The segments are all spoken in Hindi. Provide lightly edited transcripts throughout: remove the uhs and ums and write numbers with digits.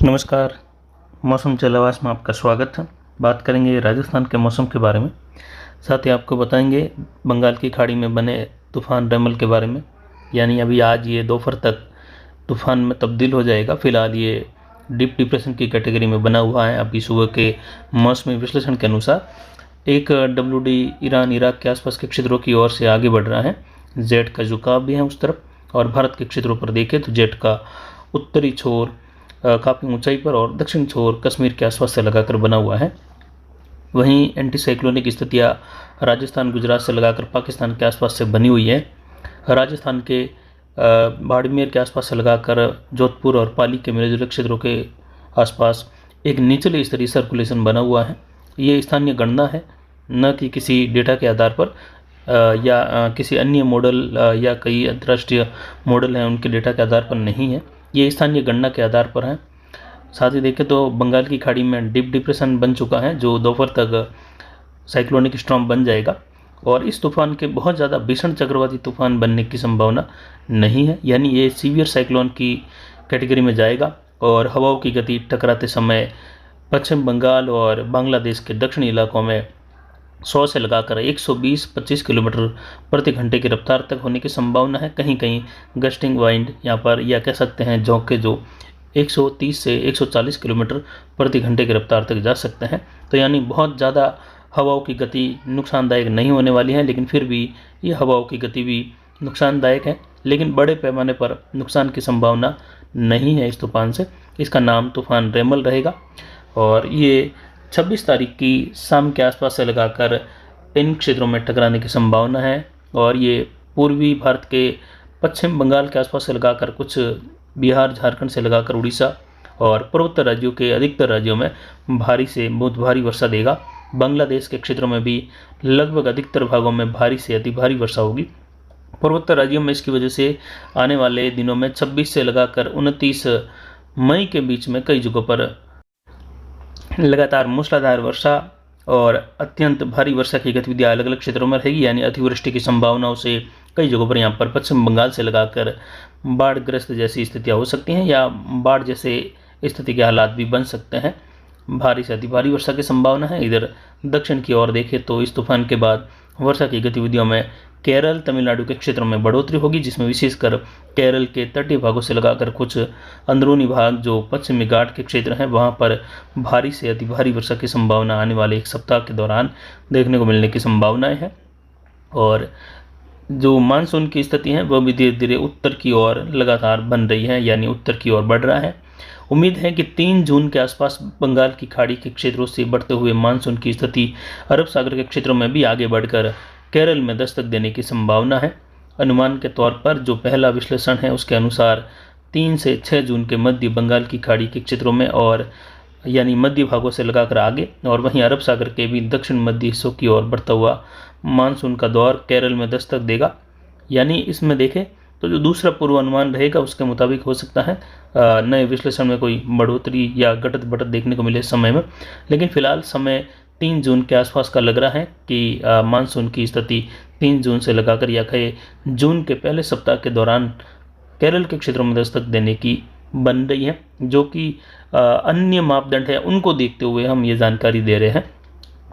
नमस्कार। मौसम जलावास में आपका स्वागत है। बात करेंगे राजस्थान के मौसम के बारे में, साथ ही आपको बताएंगे बंगाल की खाड़ी में बने तूफान रेमल के बारे में। यानी अभी आज ये दोपहर तक तूफान में तब्दील हो जाएगा। फिलहाल ये डीप डिप्रेशन की कैटेगरी में बना हुआ है। अभी सुबह के मौसमी विश्लेषण के अनुसार एक WD ईरान इराक के आसपास के क्षेत्रों की ओर से आगे बढ़ रहा है। जेट का झुकाव भी है उस तरफ, और भारत के क्षेत्रों पर देखें तो जेट का उत्तरी छोर काफ़ी ऊंचाई पर और दक्षिण छोर कश्मीर के आसपास से लगाकर बना हुआ है। वहीं एंटी साइक्लोनिक स्थितियाँ राजस्थान गुजरात से लगाकर पाकिस्तान के आसपास से बनी हुई है। राजस्थान के बाड़मेर के आसपास से लगाकर जोधपुर और पाली के मिले जुले क्षेत्रों के आसपास एक निचले स्तरीय सर्कुलेशन बना हुआ है। ये स्थानीय गणना है, न कि किसी डेटा के आधार पर या किसी अन्य मॉडल या कई अंतर्राष्ट्रीय मॉडल हैं उनके डेटा के आधार पर नहीं है। ये स्थानीय गणना के आधार पर है। साथ ही देखें तो बंगाल की खाड़ी में डीप डिप्रेशन बन चुका है, जो दोपहर तक साइक्लोनिक स्टॉर्म बन जाएगा। और इस तूफान के बहुत ज़्यादा भीषण चक्रवाती तूफान बनने की संभावना नहीं है। यानी ये सीवियर साइक्लोन की कैटेगरी में जाएगा और हवाओं की गति टकराते समय पश्चिम बंगाल और बांग्लादेश के दक्षिणी इलाकों में 100 से लगाकर 120-25 किलोमीटर प्रति घंटे की रफ्तार तक होने की संभावना है। कहीं कहीं गस्टिंग वाइंड यहाँ पर, या कह सकते हैं झोंके, जो 130 से 140 किलोमीटर प्रति घंटे की रफ्तार तक जा सकते हैं। तो यानी बहुत ज़्यादा हवाओं की गति नुकसानदायक नहीं होने वाली है, लेकिन फिर भी ये हवाओं की गति भी नुकसानदायक है, लेकिन बड़े पैमाने पर नुकसान की संभावना नहीं है इस तूफान से। इसका नाम तूफान रेमल रहेगा और ये 26 तारीख की शाम के आसपास से लगाकर इन क्षेत्रों में टकराने की संभावना है। और ये पूर्वी भारत के पश्चिम बंगाल के आसपास से लगाकर कुछ बिहार झारखंड से लगाकर उड़ीसा और पूर्वोत्तर राज्यों के अधिकतर राज्यों में भारी से बहुत भारी वर्षा देगा। बांग्लादेश के क्षेत्रों में भी लगभग अधिकतर भागों में भारी से अति भारी वर्षा होगी। पूर्वोत्तर राज्यों में इसकी वजह से आने वाले दिनों में 26 से लगाकर 29 मई के बीच में कई जगहों पर लगातार मूसलाधार वर्षा और अत्यंत भारी वर्षा की गतिविधियां अलग अलग क्षेत्रों में रहेगी। यानी अतिवृष्टि की संभावनाओं से कई जगहों पर यहाँ पर पश्चिम बंगाल से लगाकर बाढ़ग्रस्त जैसी स्थितियां हो सकती हैं, या बाढ़ जैसे स्थिति के हालात भी बन सकते हैं। भारी से अति भारी वर्षा की संभावना है। इधर दक्षिण की ओर देखें तो इस तूफान के बाद वर्षा की गतिविधियों में केरल तमिलनाडु के क्षेत्रों में बढ़ोतरी होगी, जिसमें विशेषकर केरल के तटीय भागों से लगाकर कुछ अंदरूनी भाग जो पश्चिमी घाट के क्षेत्र हैं वहां पर भारी से अति भारी वर्षा की संभावना आने वाले एक सप्ताह के दौरान देखने को मिलने की संभावनाएं हैं। और जो मानसून की स्थिति है वह भी धीरे धीरे उत्तर की ओर लगातार बन रही है, यानी उत्तर की ओर बढ़ रहा है। उम्मीद है कि 3 जून के आसपास बंगाल की खाड़ी के क्षेत्रों से बढ़ते हुए मानसून की स्थिति अरब सागर के क्षेत्रों में भी आगे बढ़कर केरल में दस्तक देने की संभावना है। अनुमान के तौर पर जो पहला विश्लेषण है उसके अनुसार 3 से 6 जून के मध्य बंगाल की खाड़ी के क्षेत्रों में, और यानी मध्य भागों से लगाकर आगे, और वहीं अरब सागर के भी दक्षिण मध्य हिस्सों की ओर बढ़ता हुआ मानसून का दौर केरल में दस्तक देगा। यानी इसमें देखें तो जो दूसरा पूर्वानुमान रहेगा उसके मुताबिक हो सकता है नए विश्लेषण में कोई बढ़ोतरी या घटत बढ़त देखने को मिले समय में, लेकिन फिलहाल समय 3 जून के आसपास का लग रहा है कि मानसून की स्थिति 3 जून से लगाकर या कहे जून के पहले सप्ताह के दौरान केरल के क्षेत्रों में दस्तक देने की बन रही है। जो कि अन्य मापदंड है उनको देखते हुए हम ये जानकारी दे रहे हैं,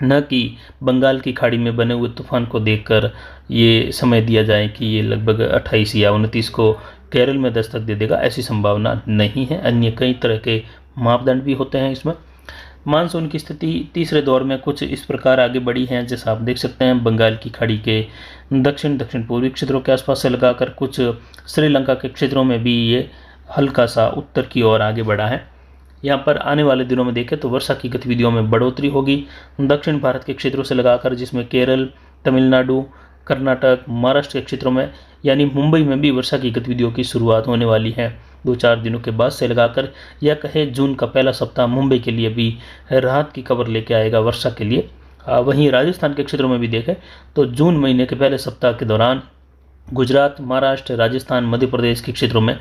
न कि बंगाल की खाड़ी में बने हुए तूफान को देखकर ये समय दिया जाए कि ये लगभग 28 या 29 को केरल में दस्तक दे देगा। ऐसी संभावना नहीं है। अन्य कई तरह के मापदंड भी होते हैं इसमें। मानसून की स्थिति तीसरे दौर में कुछ इस प्रकार आगे बढ़ी है, जैसा आप देख सकते हैं बंगाल की खाड़ी के दक्षिण दक्षिण पूर्वी क्षेत्रों के आसपास से लगाकर कुछ श्रीलंका के क्षेत्रों में भी ये हल्का सा उत्तर की ओर आगे बढ़ा है। यहाँ पर आने वाले दिनों में देखें तो वर्षा की गतिविधियों में बढ़ोतरी होगी दक्षिण भारत के क्षेत्रों से लगाकर, जिसमें केरल, तमिलनाडु, कर्नाटक, महाराष्ट्र के क्षेत्रों में, यानी मुंबई में भी वर्षा की गतिविधियों की शुरुआत होने वाली है 2-4 दिनों के बाद से लगाकर, या कहे जून का पहला सप्ताह मुंबई के लिए भी राहत की खबर लेके आएगा वर्षा के लिए। वहीं राजस्थान के क्षेत्रों में भी देखें तो जून महीने के पहले सप्ताह के दौरान गुजरात, महाराष्ट्र, राजस्थान, मध्य प्रदेश के क्षेत्रों में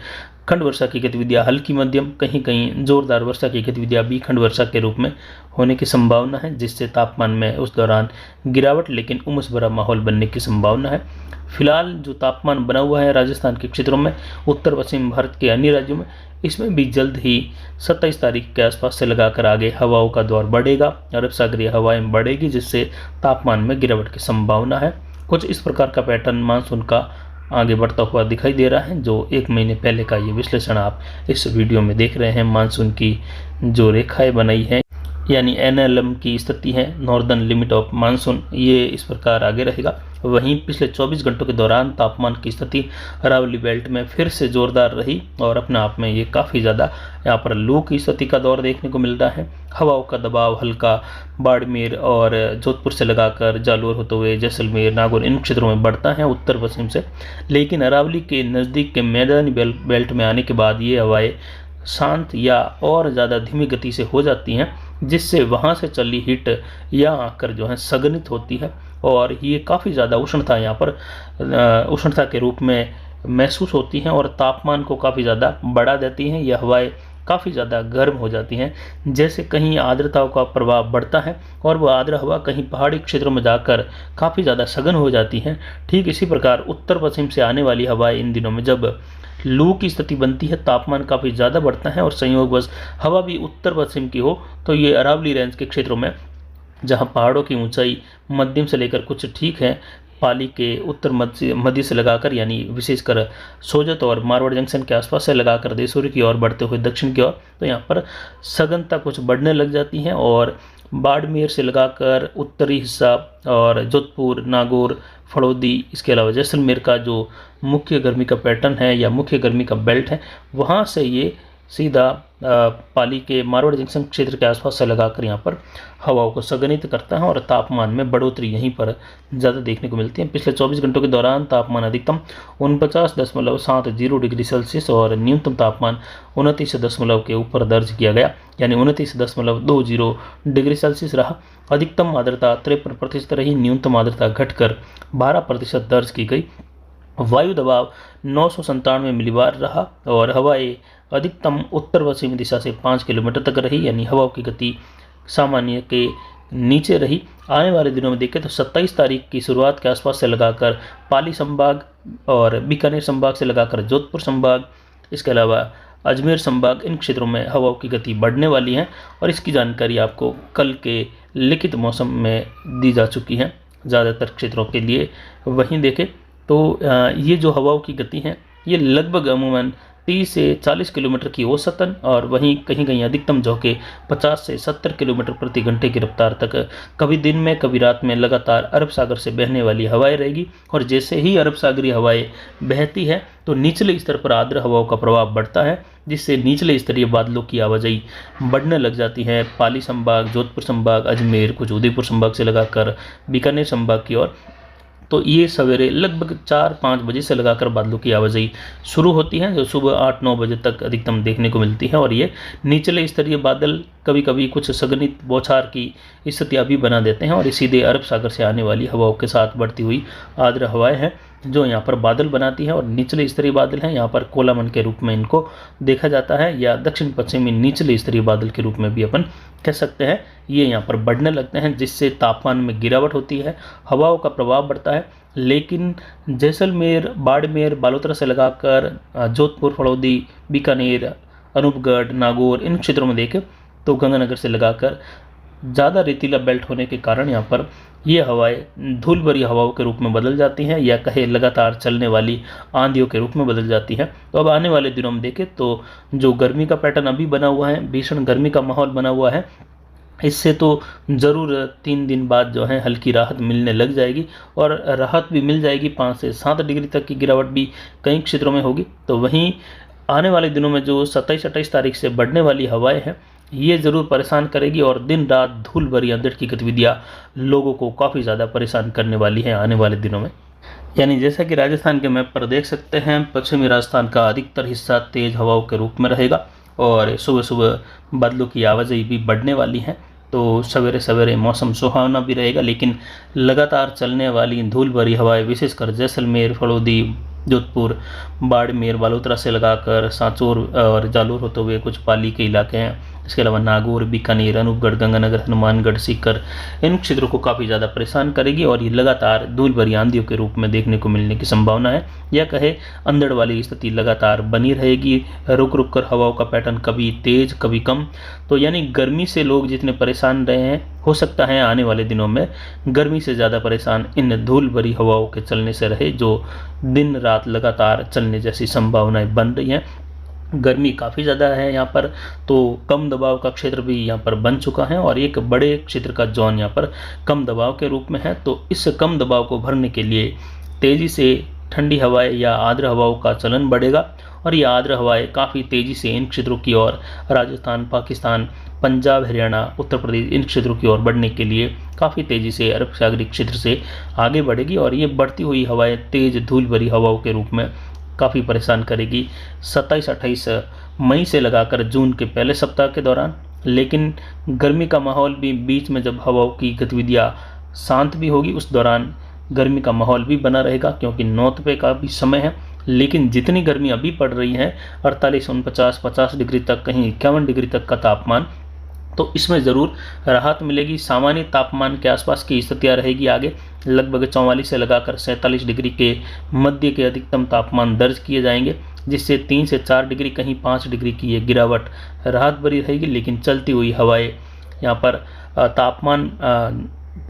खंड वर्षा की गतिविधियां हल्की मध्यम, कहीं कहीं जोरदार वर्षा की गतिविधियां भी खंड वर्षा के रूप में होने की संभावना है, जिससे तापमान में उस दौरान गिरावट लेकिन उमस भरा माहौल बनने की संभावना है। फिलहाल जो तापमान बना हुआ है राजस्थान के क्षेत्रों में, उत्तर पश्चिम भारत के अन्य राज्यों में इसमें भी जल्द ही 27 तारीख के आसपास से लगाकर आगे हवाओं का दौर बढ़ेगा, अरब सागरीय हवाएं बढ़ेगी, जिससे तापमान में गिरावट की संभावना है। कुछ इस प्रकार का पैटर्न मानसून का आगे बढ़ता हुआ दिखाई दे रहा है। जो 1 महीने पहले का ये विश्लेषण आप इस वीडियो में देख रहे हैं, मानसून की जो रेखाएं बनाई हैं यानी NLM की स्थिति है, नॉर्दर्न लिमिट ऑफ मानसून, ये इस प्रकार आगे रहेगा। वहीं पिछले 24 घंटों के दौरान तापमान की स्थिति अरावली बेल्ट में फिर से जोरदार रही और अपने आप में ये काफ़ी ज़्यादा यहाँ पर लू की स्थिति का दौर देखने को मिल रहा है। हवाओं का दबाव हल्का बाड़मेर और जोधपुर से लगाकर जालोर होते हुए जैसलमेर, नागौर, इन क्षेत्रों में बढ़ता है उत्तर पश्चिम से, लेकिन अरावली के नज़दीक के मैदानी बेल्ट में आने के बाद ये हवाएं शांत या और ज़्यादा धीमी गति से हो जाती हैं, जिससे वहाँ से चली हीट यहाँ आकर जो है सघनित होती है और ये काफ़ी ज़्यादा उष्णता यहाँ पर उष्णता के रूप में महसूस होती हैं और तापमान को काफ़ी ज़्यादा बढ़ा देती हैं। यह हवाएं काफ़ी ज़्यादा गर्म हो जाती हैं, जैसे कहीं आर्द्रताओं का प्रभाव बढ़ता है और वह आर्द्र हवा कहीं पहाड़ी क्षेत्रों में जाकर काफ़ी ज़्यादा सघन हो जाती हैं। ठीक इसी प्रकार उत्तर पश्चिम से आने वाली हवाएं इन दिनों में जब लू की स्थिति बनती है, तापमान काफ़ी ज़्यादा बढ़ता है और संयोगवश हवा भी उत्तर पश्चिम की हो तो ये अरावली रेंज के क्षेत्रों में, जहाँ पहाड़ों की ऊंचाई मध्यम से लेकर कुछ ठीक है, पाली के उत्तर मध्य से लगाकर यानी विशेषकर सोजत और मारवाड़ जंक्शन के आसपास से लगाकर देसूरी की ओर बढ़ते हुए दक्षिण की ओर, तो यहाँ पर सघनता कुछ बढ़ने लग जाती है और बाड़मेर से लगाकर उत्तरी हिस्सा और जोधपुर, नागौर, फड़ौदी, इसके अलावा जैसलमेर का जो मुख्य गर्मी का पैटर्न है या मुख्य गर्मी का बेल्ट है, वहाँ से ये सीधा पाली के मारवाड़ जंक्शन क्षेत्र के आसपास से लगाकर यहाँ पर हवाओं को सघनित करता है और तापमान में बढ़ोतरी यहीं पर ज़्यादा देखने को मिलती है। पिछले 24 घंटों के दौरान तापमान अधिकतम 49.70 डिग्री सेल्सियस और न्यूनतम तापमान 29 के ऊपर दर्ज किया गया, यानी 29.20 डिग्री सेल्सियस रहा। अधिकतम आर्द्रता 53% रही, न्यूनतम आर्द्रता घटकर 12% दर्ज की गई। वायु दबाव 997 मिलीबार रहा और हवाएं अधिकतम उत्तर पश्चिमी दिशा से 5 किलोमीटर तक रही, यानी हवाओं की गति सामान्य के नीचे रही। आने वाले दिनों में देखें तो 27 तारीख की शुरुआत के आसपास से लगाकर पाली संभाग और बीकानेर संभाग से लगाकर जोधपुर संभाग, इसके अलावा अजमेर संभाग, इन क्षेत्रों में हवाओं की गति बढ़ने वाली है और इसकी जानकारी आपको कल के लिखित मौसम में दी जा चुकी है ज़्यादातर क्षेत्रों के लिए। वहीं देखें तो ये जो हवाओं की गति है ये लगभग अमूमन 30 से 40 किलोमीटर की औसतन और वहीं कहीं कहीं अधिकतम झोंके 50 से 70 किलोमीटर प्रति घंटे की रफ्तार तक कभी दिन में कभी रात में लगातार अरब सागर से बहने वाली हवाएं रहेगी। और जैसे ही अरब सागरीय हवाएं बहती है तो निचले स्तर पर आर्द्र हवाओं का प्रभाव बढ़ता है, जिससे निचले स्तरीय बादलों की आवाजाही बढ़ने लग जाती है। पाली संभाग, जोधपुर संभाग, अजमेर, कुछ उदयपुर संभाग से लगाकर बीकानेर संभाग की ओर, तो ये सवेरे लगभग 4-5 बजे से लगाकर बादलों की आवाजाही शुरू होती है, जो सुबह 8-9 बजे तक अधिकतम देखने को मिलती है। और ये निचले स्तरीय बादल कभी कभी कुछ सघनित बौछार की स्थितियाँ भी बना देते हैं और ये सीधे अरब सागर से आने वाली हवाओं के साथ बढ़ती हुई आर्द्र हवाएं हैं जो यहाँ पर बादल बनाती है। और निचले स्तरीय बादल हैं, यहाँ पर कोलामन के रूप में इनको देखा जाता है या दक्षिण पश्चिमी निचले स्तरीय बादल के रूप में भी अपन कह सकते हैं। ये यहाँ पर बढ़ने लगते हैं, जिससे तापमान में गिरावट होती है, हवाओं का प्रभाव बढ़ता है। लेकिन जैसलमेर, बाड़मेर, बालोतरा से लगाकर जोधपुर, फड़ौदी, बीकानेर, अनूपगढ़, नागौर, इन क्षेत्रों में देखें तो गंगानगर से लगाकर ज़्यादा रेतीला बेल्ट होने के कारण यहाँ पर ये हवाएं धूल भरी हवाओं के रूप में बदल जाती हैं या कहे लगातार चलने वाली आंधियों के रूप में बदल जाती हैं। तो अब आने वाले दिनों में देखें तो जो गर्मी का पैटर्न अभी बना हुआ है, भीषण गर्मी का माहौल बना हुआ है, इससे तो ज़रूर 3 दिन बाद जो है हल्की राहत मिलने लग जाएगी और राहत भी मिल जाएगी। 5 से 7 डिग्री तक की गिरावट भी कई क्षेत्रों में होगी। तो वहीं आने वाले दिनों में जो 27-28 तारीख से बढ़ने वाली हवाएं हैं ये ज़रूर परेशान करेगी और दिन रात धूल भरी अंधड़ की गतिविधियाँ लोगों को काफ़ी ज़्यादा परेशान करने वाली हैं आने वाले दिनों में। यानी जैसा कि राजस्थान के मैप पर देख सकते हैं, पश्चिमी राजस्थान का अधिकतर हिस्सा तेज़ हवाओं के रूप में रहेगा और सुबह सुबह बादलों की आवाजाही भी बढ़ने वाली है। तो सवेरे सवेरे मौसम सुहावना भी रहेगा, लेकिन लगातार चलने वाली धूल भरी हवाएं विशेषकर जैसलमेर, फड़ौदी, जोधपुर, बाड़मेर, बालोतरा से लगाकर सांचौर और जालोर होते हुए कुछ पाली के इलाके हैं, इसके अलावा नागौर, बीकानेर, अनूपगढ़, गंगानगर, हनुमानगढ़, सीकर इन क्षेत्रों को काफ़ी ज़्यादा परेशान करेगी और ये लगातार धूल भरी आंधियों के रूप में देखने को मिलने की संभावना है। या कहे अंधड़ वाली स्थिति लगातार बनी रहेगी, रुक रुक कर हवाओं का पैटर्न कभी तेज कभी कम। तो यानी गर्मी से लोग जितने परेशान रहे हैं, हो सकता है आने वाले दिनों में गर्मी से ज़्यादा परेशान इन धूल भरी हवाओं के चलने से रहे, जो दिन रात लगातार चलने जैसी संभावनाएं बन रही हैं। गर्मी काफ़ी ज़्यादा है यहाँ पर, तो कम दबाव का क्षेत्र भी यहाँ पर बन चुका है और एक बड़े क्षेत्र का जोन यहाँ पर कम दबाव के रूप में है। तो इस कम दबाव को भरने के लिए तेज़ी से ठंडी हवाएं या आर्द्र हवाओं का चलन बढ़ेगा और ये आर्द्र हवाएं काफ़ी तेज़ी से इन क्षेत्रों की ओर, राजस्थान, पाकिस्तान, पंजाब, हरियाणा, उत्तर प्रदेश, इन क्षेत्रों की ओर बढ़ने के लिए काफ़ी तेज़ी से अरब सागरीय क्षेत्र से आगे बढ़ेगी और ये बढ़ती हुई हवाएं तेज़ धूल भरी हवाओं के रूप में काफ़ी परेशान करेगी 27-28 मई से लगाकर जून के पहले सप्ताह के दौरान। लेकिन गर्मी का माहौल भी बीच में, जब हवाओं की गतिविधियाँ शांत भी होगी, उस दौरान गर्मी का माहौल भी बना रहेगा क्योंकि नौतपे का भी समय है। लेकिन जितनी गर्मी अभी पड़ रही है 48, 49, 50 डिग्री तक, कहीं 51 डिग्री तक का तापमान, तो इसमें ज़रूर राहत मिलेगी। सामान्य तापमान के आसपास की स्थितियाँ रहेगी आगे, लगभग 44 से लगाकर 47 डिग्री के मध्य के अधिकतम तापमान दर्ज किए जाएंगे, जिससे 3 से 4 डिग्री, कहीं 5 डिग्री की ये गिरावट राहत भरी रहेगी। लेकिन चलती हुई हवाएं यहाँ पर तापमान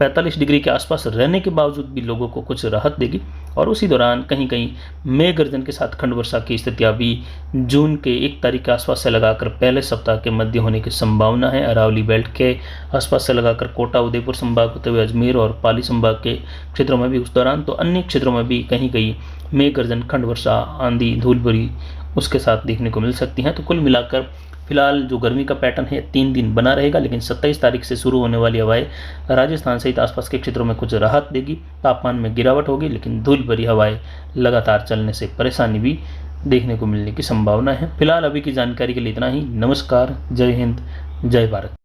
45 डिग्री के आसपास रहने के बावजूद भी लोगों को कुछ राहत देगी और उसी दौरान कहीं कहीं मेघ गर्जन के साथ खंड वर्षा की स्थितियाँ भी जून के 1 तारीख के आसपास से लगाकर पहले सप्ताह के मध्य होने की संभावना है। अरावली बेल्ट के आसपास से लगाकर कोटा, उदयपुर संभाग होते हुए अजमेर और पाली संभाग के क्षेत्रों में भी उस दौरान, तो अन्य क्षेत्रों में भी कहीं कहीं मेघ गर्जन, खंड वर्षा, आंधी, धूल भरी उसके साथ देखने को मिल सकती हैं। तो कुल मिलाकर फिलहाल जो गर्मी का पैटर्न है 3 दिन बना रहेगा, लेकिन 27 तारीख से शुरू होने वाली हवाएं राजस्थान सहित आसपास के क्षेत्रों में कुछ राहत देगी, तापमान में गिरावट होगी, लेकिन धूल भरी हवाएं लगातार चलने से परेशानी भी देखने को मिलने की संभावना है। फिलहाल अभी की जानकारी के लिए इतना ही। नमस्कार, जय हिंद, जय भारत।